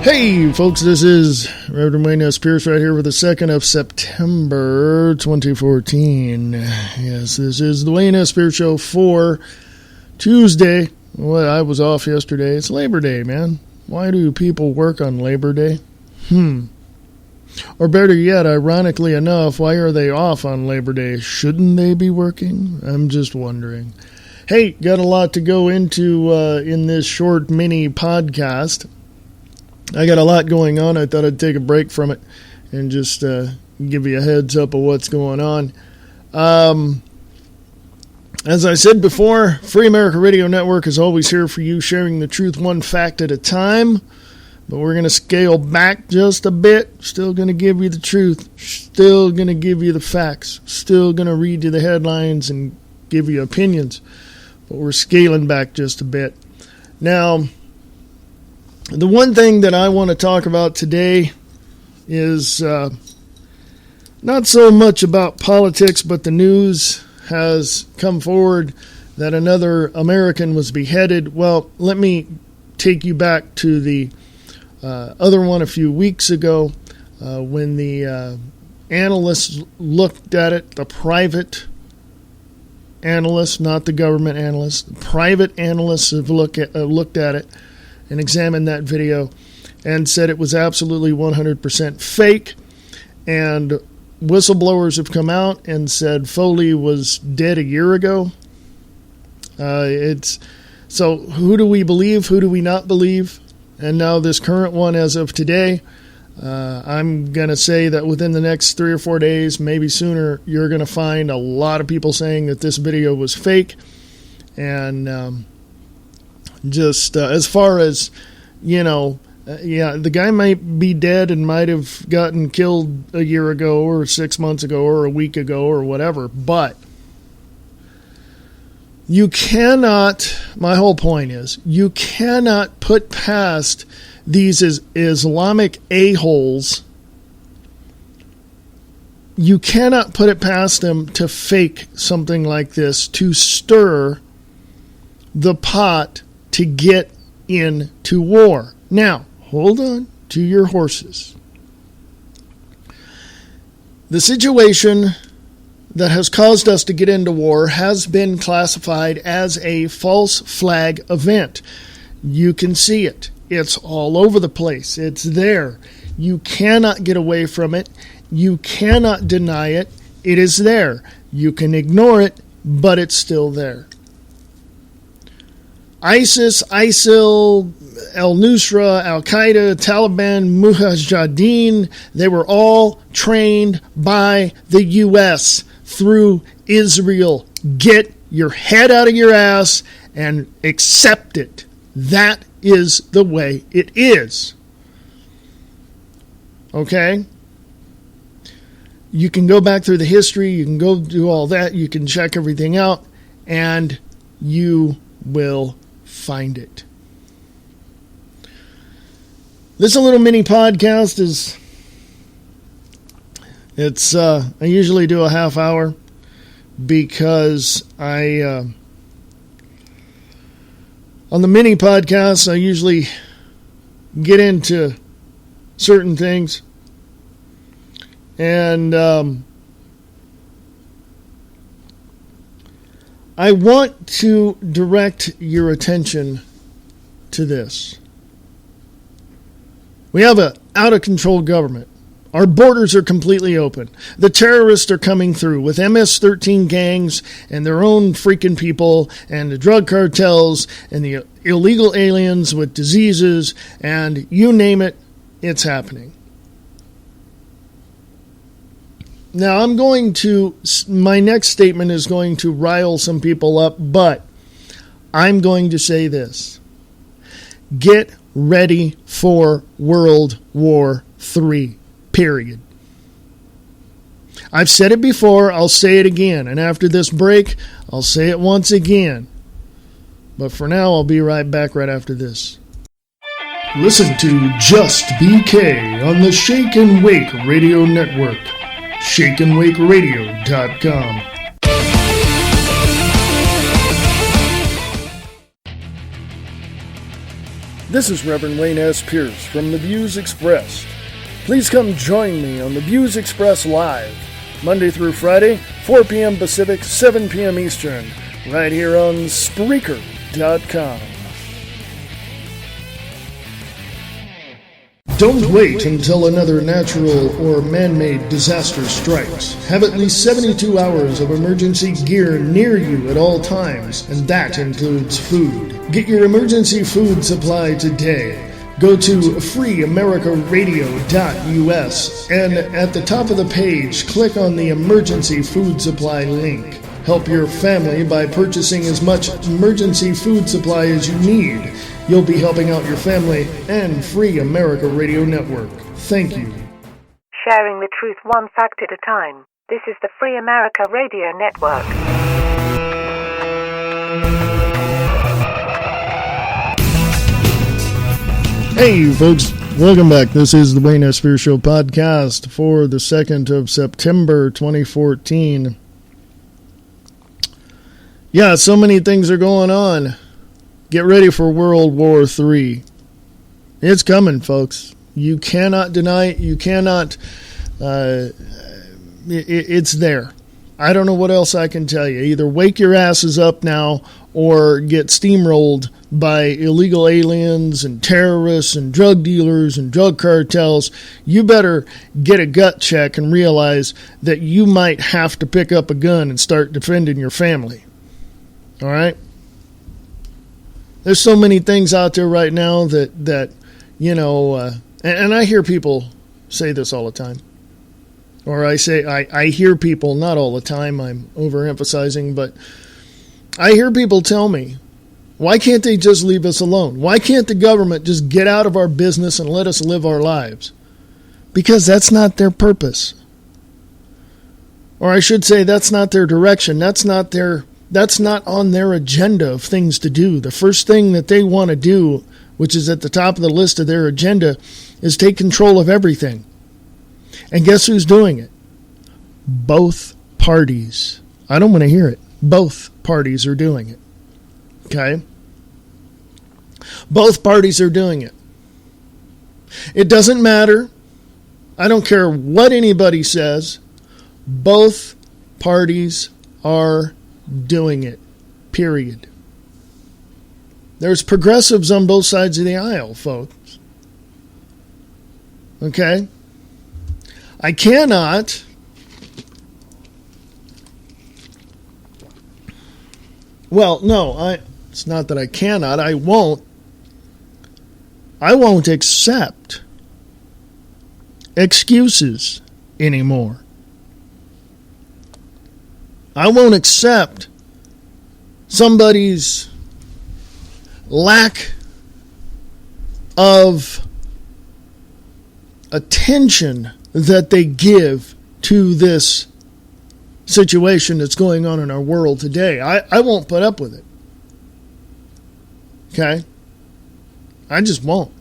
Hey folks, this is Reverend Wayne S. Pierce right here with the 2nd of September 2014. Yes, this is the Wayne S. Pierce Show for Tuesday. Well, I was off yesterday. It's Labor Day, man. Why do people work on Labor Day? Or better yet, ironically enough, why are they off on Labor Day? Shouldn't they be working? I'm just wondering. Hey, got a lot to go into in this short mini podcast. I got a lot going on. I thought I'd take a break from it and just give you a heads up of what's going on. As I said before, Free America Radio Network is always here for you, sharing the truth one fact at a time. But we're going to scale back just a bit. Still going to give you the truth. Still going to give you the facts. Still going to read you the headlines and give you opinions. But we're scaling back just a bit. Now, the one thing that I want to talk about today is not so much about politics, but the news has come forward that another American was beheaded. Well, let me take you back to the other one a few weeks ago when the analysts looked at it, the private analysts, not the government analysts, the private analysts have looked at it and examined that video and said it was absolutely 100% fake. And whistleblowers have come out and said Foley was dead a year ago. So who do we believe? Who do we not believe? And now this current one as of today, I'm going to say that within the next 3 or 4 days, maybe sooner, you're going to find a lot of people saying that this video was fake. And just as far as, the guy might be dead and might have gotten killed a year ago or 6 months ago or a week ago or whatever. But you cannot, my whole point is, you cannot put past these Islamic a-holes. You cannot put it past them to fake something like this, to stir the pot to get into war. Now, hold on to your horses. The situation that has caused us to get into war has been classified as a false flag event. You can see it. It's all over the place. It's there. You cannot get away from it. You cannot deny it. It is there. You can ignore it, but it's still there. ISIS, ISIL, al-Nusra, al-Qaeda, Taliban, Mujahideen, they were all trained by the U.S. through Israel. Get your head out of your ass and accept it. That is the way it is. Okay? You can go back through the history, you can go do all that, you can check everything out, and you will find it. This little mini podcast I usually do a half hour because on the mini podcasts, I usually get into certain things. And I want to direct your attention to this. We have an out-of-control government. Our borders are completely open. The terrorists are coming through with MS-13 gangs and their own freaking people and the drug cartels and the illegal aliens with diseases and you name it, it's happening. Now, my next statement is going to rile some people up, but I'm going to say this. Get ready for World War III, period. I've said it before, I'll say it again, and after this break, I'll say it once again. But for now, I'll be right back right after this. Listen to Just BK on the Shake and Wake Radio Network. ShakeandWakeRadio.com. This is Reverend Wayne S. Pierce from The Views Expressed. Please come join me on The Views Express Live, Monday through Friday, 4 p.m. Pacific, 7 p.m. Eastern, right here on Spreaker.com. Don't wait until another natural or man-made disaster strikes. Have at least 72 hours of emergency gear near you at all times, and that includes food. Get your emergency food supply today. Go to freeamericaradio.us and at the top of the page, click on the emergency food supply link. Help your family by purchasing as much emergency food supply as you need. You'll be helping out your family and Free America Radio Network. Thank you. Sharing the truth one fact at a time. This is the Free America Radio Network. Hey, folks. Welcome back. This is the Wayne S. Pierce Show podcast for the 2nd of September, 2014. Yeah, so many things are going on. Get ready for World War III. It's coming, folks. You cannot deny it. You cannot. It's there. I don't know what else I can tell you. Either wake your asses up now or get steamrolled by illegal aliens and terrorists and drug dealers and drug cartels. You better get a gut check and realize that you might have to pick up a gun and start defending your family. All right? There's so many things out there right now that and I hear people say this all the time. Or I hear people, not all the time, I'm overemphasizing, but I hear people tell me, why can't they just leave us alone? Why can't the government just get out of our business and let us live our lives? Because that's not their purpose. Or I should say, that's not their direction. That's not on their agenda of things to do. The first thing that they want to do, which is at the top of the list of their agenda, is take control of everything. And guess who's doing it? Both parties. I don't want to hear it. Both parties are doing it. Okay? Both parties are doing it. It doesn't matter. I don't care what anybody says. Both parties are doing it. Period. There's progressives on both sides of the aisle, folks. Okay? I cannot it's not that I cannot, I won't accept excuses anymore. I won't accept somebody's lack of attention that they give to this situation that's going on in our world today. I won't put up with it. Okay? I just won't.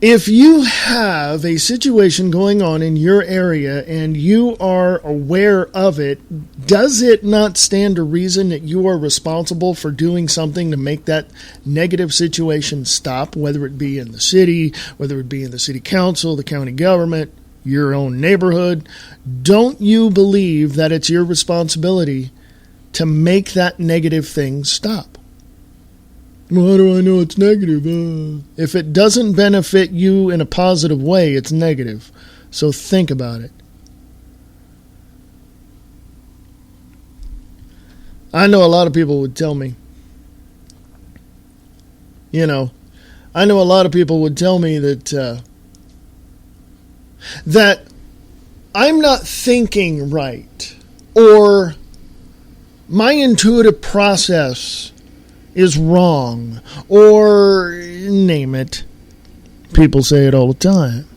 If you have a situation going on in your area and you are aware of it, does it not stand to reason that you are responsible for doing something to make that negative situation stop, whether it be in the city, whether it be in the city council, the county government, your own neighborhood? Don't you believe that it's your responsibility to make that negative thing stop? Well, how do I know it's negative? If it doesn't benefit you in a positive way, it's negative. So think about it. I know a lot of people would tell me, that that I'm not thinking right, or my intuitive process is wrong, or name it. People say it all the time.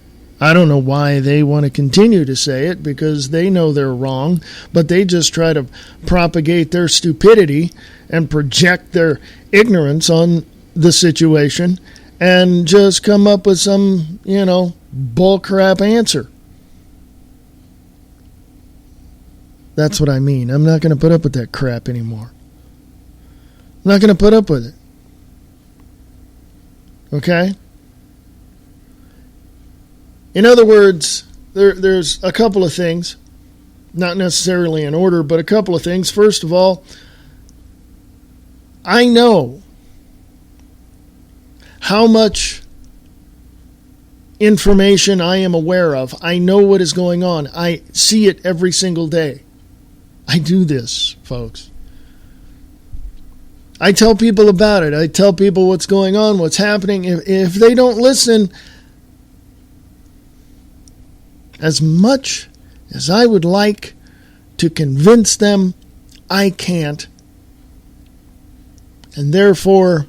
I don't know why they want to continue to say it, because they know they're wrong, but they just try to propagate their stupidity and project their ignorance on the situation and just come up with some, bullcrap answer. That's what I mean. I'm not going to put up with that crap anymore. I'm not going to put up with it. Okay? In other words, there's a couple of things, not necessarily in order, but a couple of things. First of all, I know how much information I am aware of. I know what is going on. I see it every single day. I do this, folks. I tell people about it. I tell people what's going on, what's happening. If they don't listen, as much as I would like to convince them, I can't. And therefore,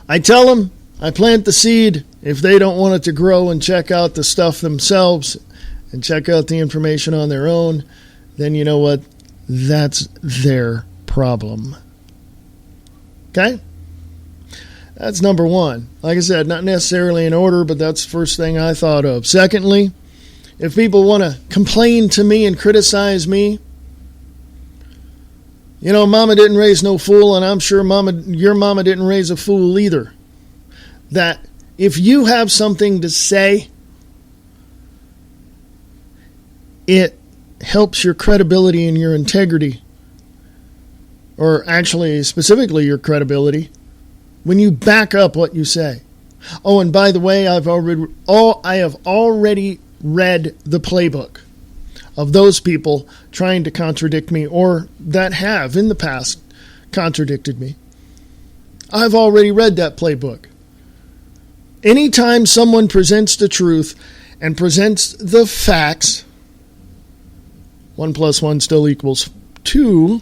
I tell them, I plant the seed. If they don't want it to grow and check out the stuff themselves and check out the information on their own, then you know what? That's their problem. Okay? That's number one. Like I said, not necessarily in order, but that's the first thing I thought of. Secondly, if people want to complain to me and criticize me, you know, Mama didn't raise no fool, and I'm sure your mama didn't raise a fool either. That if you have something to say, it helps your credibility and your integrity, or actually specifically your credibility, when you back up what you say. Oh, and by the way, I have already read the playbook of those people trying to contradict me, or that have in the past contradicted me. I've already read that playbook. Anytime someone presents the truth and presents the facts, 1 + 1 still equals 2.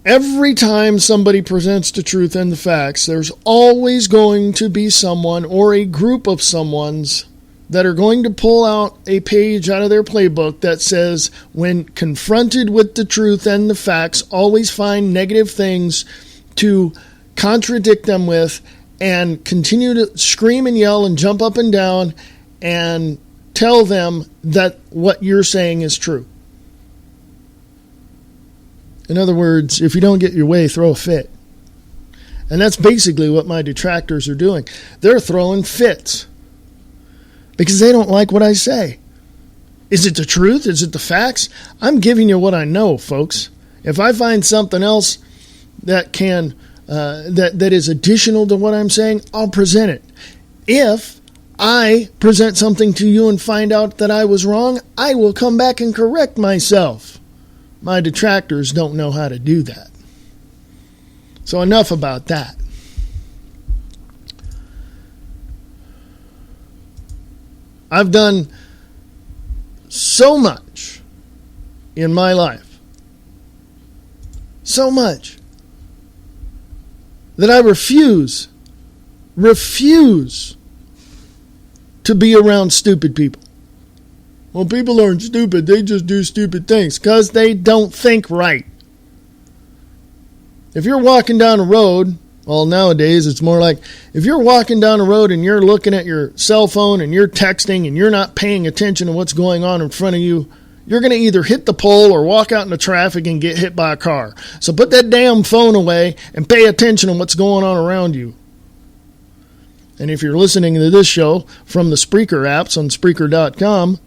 Every time somebody presents the truth and the facts, there's always going to be someone or a group of someones that are going to pull out a page out of their playbook that says, when confronted with the truth and the facts, always find negative things to contradict them with and continue to scream and yell and jump up and down and tell them that what you're saying is true. In other words, if you don't get your way, throw a fit. And that's basically what my detractors are doing. They're throwing fits because they don't like what I say. Is it the truth? Is it the facts? I'm giving you what I know, folks. If I find something else that can that is additional to what I'm saying, I'll present it. If I present something to you and find out that I was wrong, I will come back and correct myself. My detractors don't know how to do that. So enough about that. I've done so much in my life, so much, that I refuse to be around stupid people. Well, people aren't stupid. They just do stupid things because they don't think right. If you're walking down a road, well, nowadays it's more like if you're walking down a road and you're looking at your cell phone and you're texting and you're not paying attention to what's going on in front of you, you're going to either hit the pole or walk out into traffic and get hit by a car. So put that damn phone away and pay attention to what's going on around you. And if you're listening to this show from the Spreaker apps on Spreaker.com,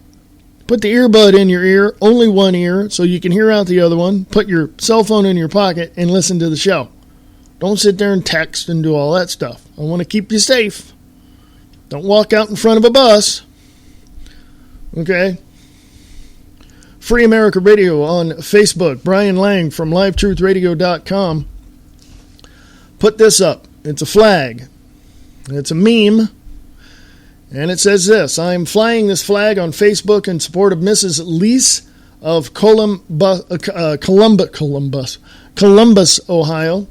put the earbud in your ear, only one ear, so you can hear out the other one. Put your cell phone in your pocket and listen to the show. Don't sit there and text and do all that stuff. I want to keep you safe. Don't walk out in front of a bus. Okay? Free America Radio on Facebook. Brian Lang from LiveTruthRadio.com. Put this up. It's a flag. It's a meme. And it says this: I am flying this flag on Facebook in support of Mrs. Lease of Columbus, Ohio.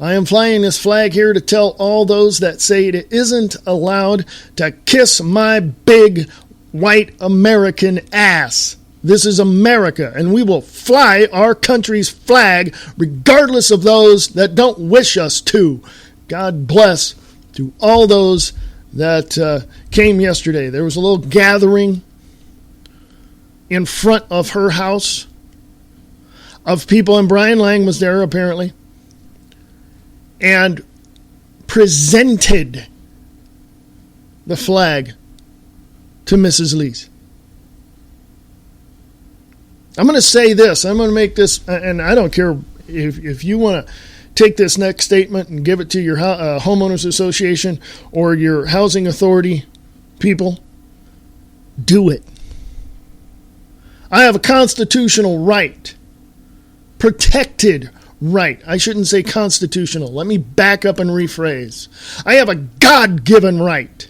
I am flying this flag here to tell all those that say it isn't allowed to kiss my big white American ass. This is America, and we will fly our country's flag regardless of those that don't wish us to. God bless to all those that came yesterday. There was a little gathering in front of her house of people, and Brian Lang was there apparently. And presented the flag to Mrs. Lees. I'm going to say this. I'm going to make this, and I don't care if you want to take this next statement and give it to your homeowners association or your housing authority people. Do it. I have a constitutional right, protected right. I shouldn't say constitutional. Let me back up and rephrase. I have a God-given right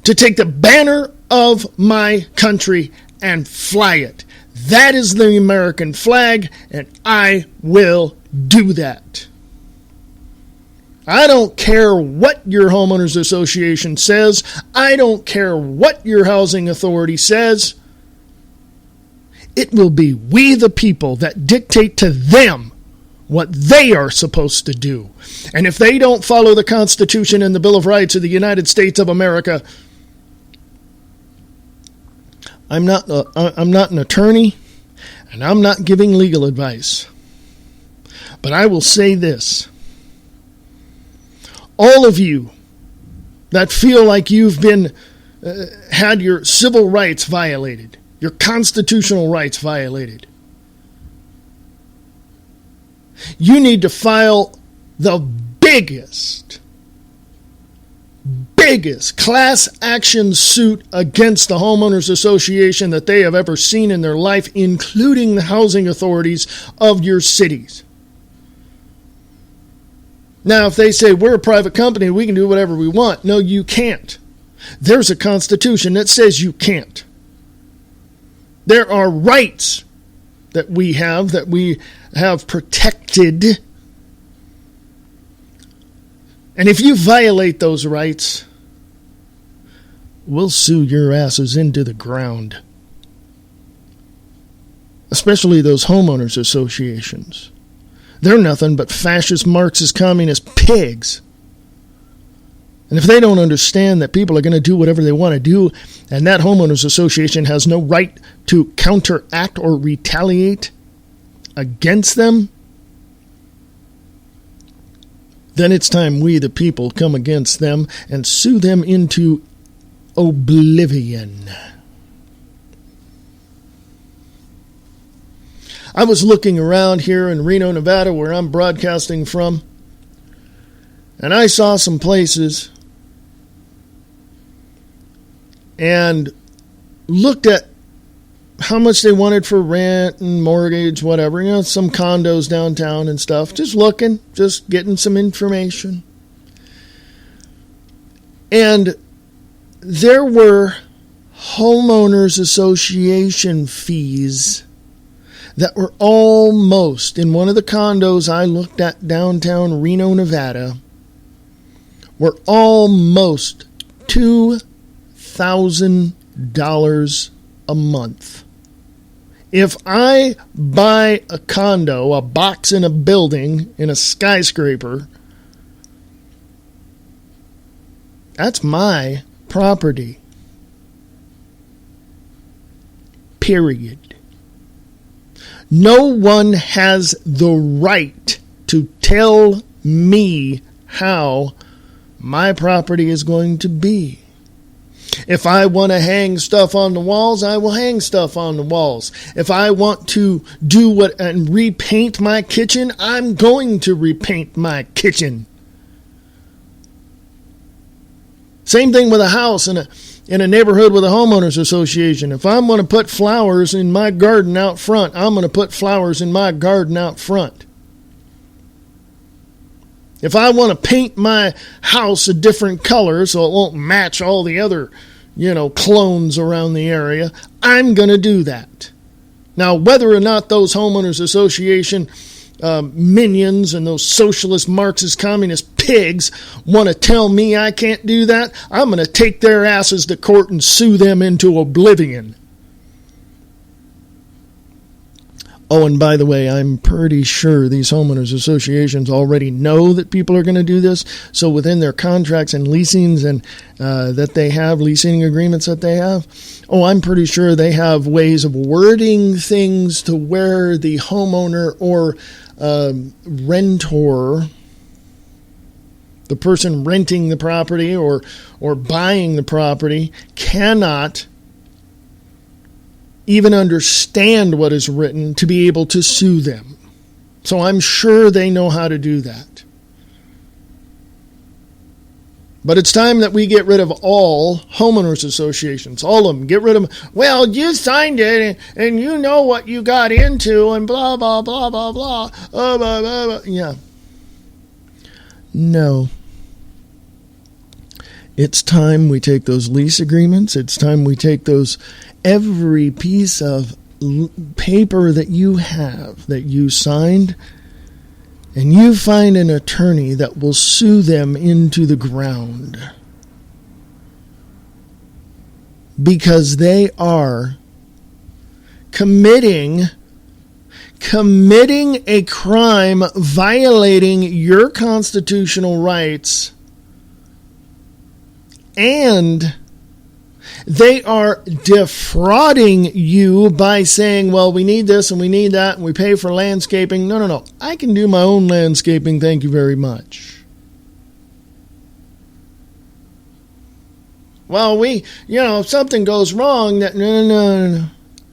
to take the banner of my country and fly it. That is the American flag, and I will do that. I don't care what your homeowners association says. I don't care what your housing authority says. It will be we the people that dictate to them what they are supposed to do. And if they don't follow the Constitution and the Bill of Rights of the United States of America, I'm not an attorney, and I'm not giving legal advice. But I will say this. All of you that feel like you've been had your civil rights violated, your constitutional rights violated, you need to file the biggest class action suit against the homeowners association that they have ever seen in their life, including the housing authorities of your cities. Now, if they say we're a private company, we can do whatever we want. No, you can't. There's a constitution that says you can't. There are rights that we have protected. And if you violate those rights, we'll sue your asses into the ground. Especially those homeowners associations. They're nothing but fascist, Marxist, communist pigs. And if they don't understand that people are going to do whatever they want to do, and that homeowners association has no right to counteract or retaliate against them, then it's time we, the people, come against them and sue them into oblivion. I was looking around here in Reno, Nevada, where I'm broadcasting from, and I saw some places and looked at how much they wanted for rent and mortgage, whatever, some condos downtown and stuff. Just looking, just getting some information. And there were homeowners association fees that were almost, in one of the condos I looked at downtown Reno, Nevada, were almost $2,000 a month. If I buy a condo, a box in a building, in a skyscraper, that's my property. Period. No one has the right to tell me how my property is going to be. If I want to hang stuff on the walls, I will hang stuff on the walls. If I want to do and repaint my kitchen, I'm going to repaint my kitchen. Same thing with a house in a neighborhood with a homeowners association. If I'm going to put flowers in my garden out front, I'm going to put flowers in my garden out front. If I want to paint my house a different color so it won't match all the other, clones around the area, I'm going to do that. Now, whether or not those homeowners association minions and those socialist, Marxist, communist pigs want to tell me I can't do that, I'm going to take their asses to court and sue them into oblivion. Oh, and by the way, I'm pretty sure these homeowners associations already know that people are going to do this. So within their contracts and leasings and that they have, leasing agreements that they have, I'm pretty sure they have ways of wording things to where the homeowner or renter The person renting the property or buying the property cannot even understand what is written to be able to sue them. So I'm sure they know how to do that. But it's time that we get rid of all homeowners associations, all of them. Get rid of them. Well, you signed it, and you know what you got into, and blah, blah, blah, blah, blah. Blah, blah, blah. Yeah. No. It's time we take those lease agreements. It's time we take every piece of paper that you have, that you signed, and you find an attorney that will sue them into the ground. Because they are committing a crime, violating your constitutional rights, and they are defrauding you by saying, well, we need this and we need that and we pay for landscaping. No. I can do my own landscaping. Thank you very much. Well, if something goes wrong, no.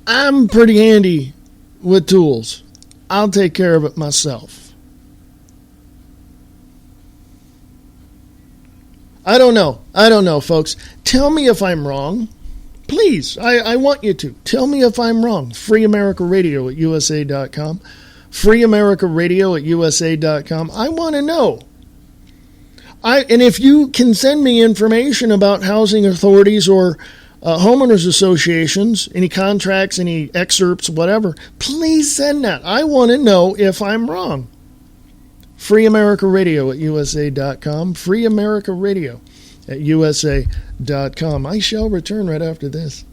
I'm pretty handy with tools. I'll take care of it myself. I don't know, folks. Tell me if I'm wrong. Please, I want you to. Tell me if I'm wrong. Free America Radio at USA.com. Free America Radio at USA.com. I want to know. And if you can send me information about housing authorities or homeowners associations, any contracts, any excerpts, whatever, please send that. I want to know if I'm wrong. Free America Radio at USA.com. Free America Radio at USA.com. I shall return right after this.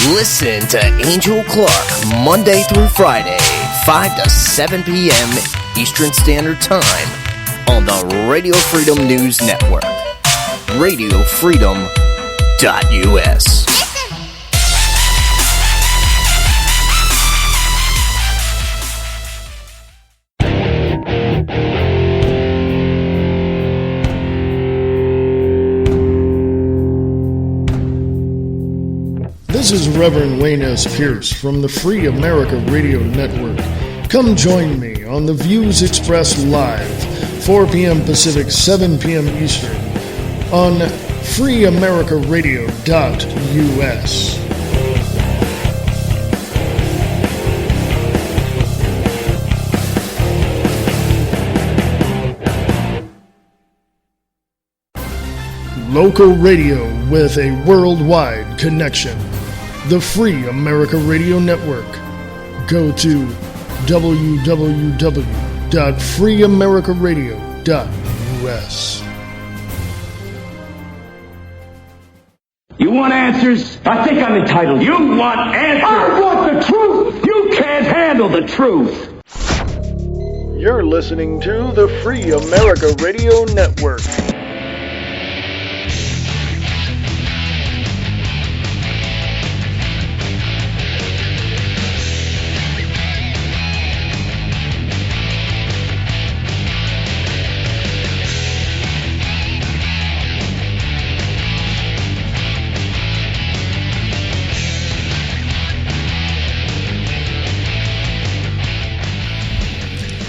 Listen to Angel Clark Monday through Friday, 5 to 7 p.m. Eastern Standard Time on the Radio Freedom News Network. RadioFreedom.us. This is Reverend Wayne S. Pierce from the Free America Radio Network. Come join me on The Views Expressed Live, 4 p.m. Pacific, 7 p.m. Eastern, on freeamericaradio.us. Local radio with a worldwide connection. The Free America Radio Network. Go to www.freeamericaradio.us. You want answers? I think I'm entitled. You want answers? I want the truth! You can't handle the truth! You're listening to the Free America Radio Network.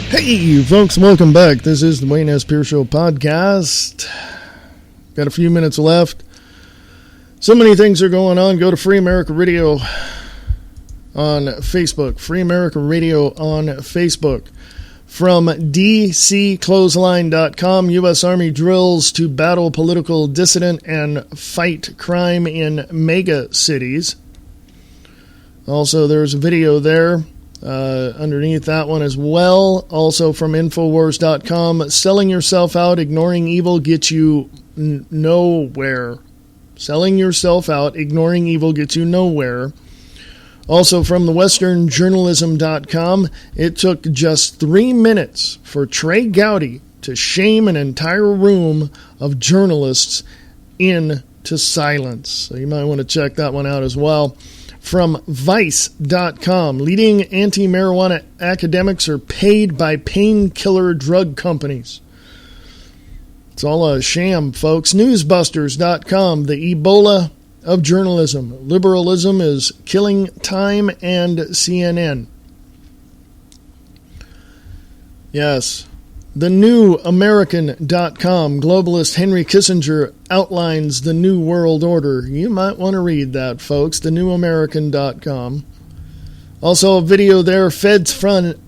Hey, folks, welcome back. This is the Wayne S. Pierce Show podcast. Got a few minutes left. So many things are going on. Go to Free America Radio on Facebook. Free America Radio on Facebook. From DCClothesline.com, U.S. Army drills to battle political dissident and fight crime in mega cities. Also, there's a video there. Underneath that one as well. Also from Infowars.com, selling yourself out, ignoring evil gets you nowhere. Selling yourself out, ignoring evil gets you nowhere. Also from the westernjournalism.com, it took just 3 minutes for Trey Gowdy to shame an entire room of journalists into silence. So you might want to check that one out as well. from Vice.com. Leading anti-marijuana academics are paid by painkiller drug companies. It's all a sham, folks. Newsbusters.com. The Ebola of journalism. Liberalism is killing Time and CNN. Yes. TheNewAmerican.com. Globalist Henry Kissinger outlines the New World Order. You might want to read that, folks. TheNewAmerican.com. Also a video there. Feds fund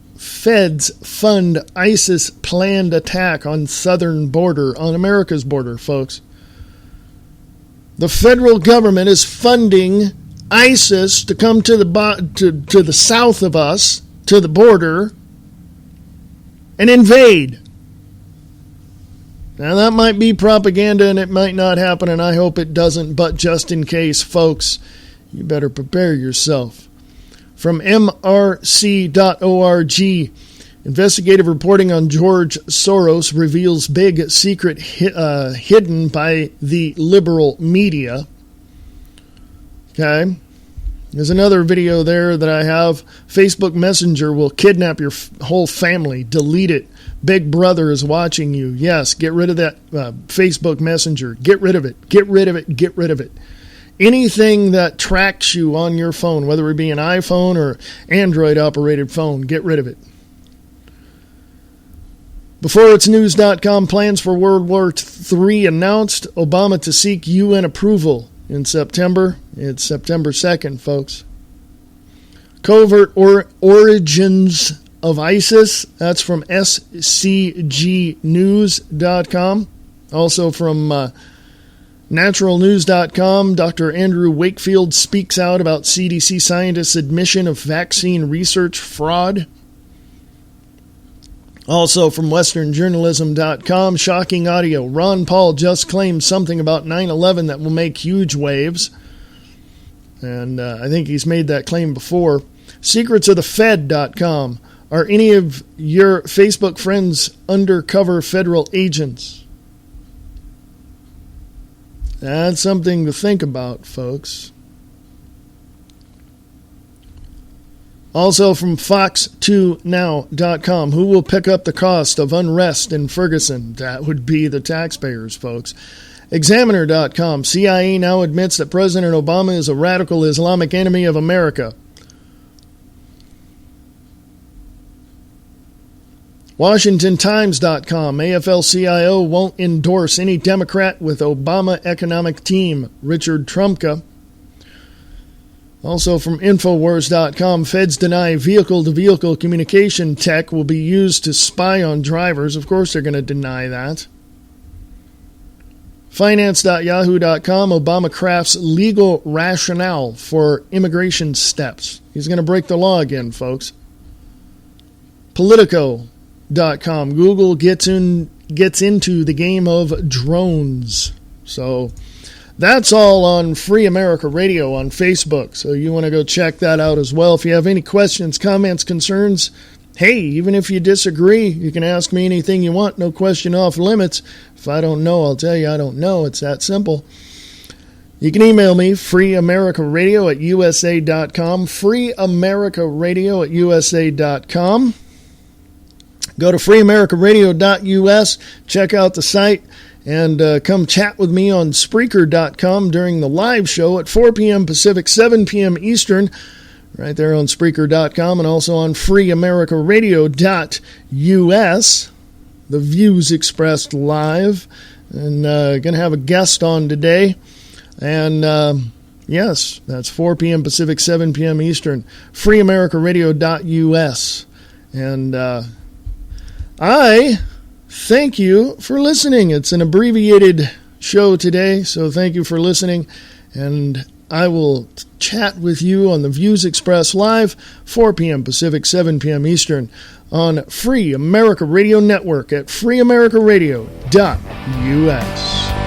ISIS planned attack on southern border, on America's border, folks. The federal government is funding ISIS to come to the south of us, to the border, and invade. Now, that might be propaganda, and it might not happen, and I hope it doesn't, but just in case, folks, you better prepare yourself. From MRC.org, investigative reporting on George Soros reveals big secret hidden by the liberal media. Okay. There's another video there that I have. Facebook Messenger will kidnap your whole family. Delete it. Big Brother is watching you. Yes, get rid of that Facebook Messenger. Get rid of it. Get rid of it. Get rid of it. Anything that tracks you on your phone, whether it be an iPhone or Android-operated phone, get rid of it. BeforeIt'sNews.com, plans for World War III announced. Obama to seek UN approval in September. It's September 2nd, folks. Covert origins of ISIS. That's from scgnews.com. Also from naturalnews.com. Dr. Andrew Wakefield speaks out about CDC scientists' admission of vaccine research fraud. Also from westernjournalism.com, shocking audio. Ron Paul just claimed something about 9/11 that will make huge waves. And I think he's made that claim before. Secretsofthefed.com. Are any of your Facebook friends undercover federal agents? That's something to think about, folks. Also from Fox2Now.com, who will pick up the cost of unrest in Ferguson? That would be the taxpayers, folks. Examiner.com, CIA now admits that President Obama is a radical Islamic enemy of America. WashingtonTimes.com, AFL-CIO won't endorse any Democrat with Obama economic team. Richard Trumka. Also from Infowars.com, feds deny vehicle-to-vehicle communication tech will be used to spy on drivers. Of course they're going to deny that. Finance.yahoo.com, Obama crafts legal rationale for immigration steps. He's going to break the law again, folks. Politico.com, Google gets into the game of drones. So that's all on Free America Radio on Facebook. So you want to go check that out as well. If you have any questions, comments, concerns, hey, even if you disagree, you can ask me anything you want. No question off limits. If I don't know, I'll tell you I don't know. It's that simple. You can email me, freeamericaradio@usa.com, freeamericaradio@usa.com. Go to freeamericaradio.us, check out the site, and come chat with me on Spreaker.com during the live show at 4 p.m. Pacific, 7 p.m. Eastern, right there on Spreaker.com, and also on freeamericaradio.us. The views expressed live, and going to have a guest on today. And yes, that's 4 p.m. Pacific, 7 p.m. Eastern, freeamericaradio.us. And I thank you for listening. It's an abbreviated show today, so thank you for listening. And I will chat with you on the Views Express Live, 4 p.m. Pacific, 7 p.m. Eastern, on Free America Radio Network at freeamericaradio.us.